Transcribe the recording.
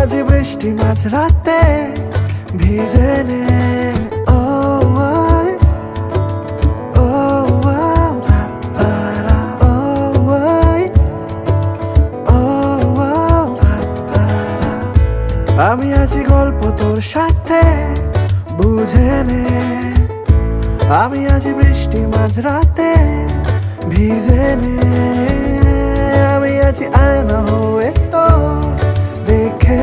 আছি বৃষ্টি মাঝরাতে ভিজে নে ও আয়, ও আও, রা, পা, রা, ও আয়, ও আও, রা, পা, রা। আমি আছি গল্প তোর সাথে বুঝে নে, আমি আছি বৃষ্টি মাঝরাতে ভিজে নে, আমি আছি আয়না হয়ে তোর দেখে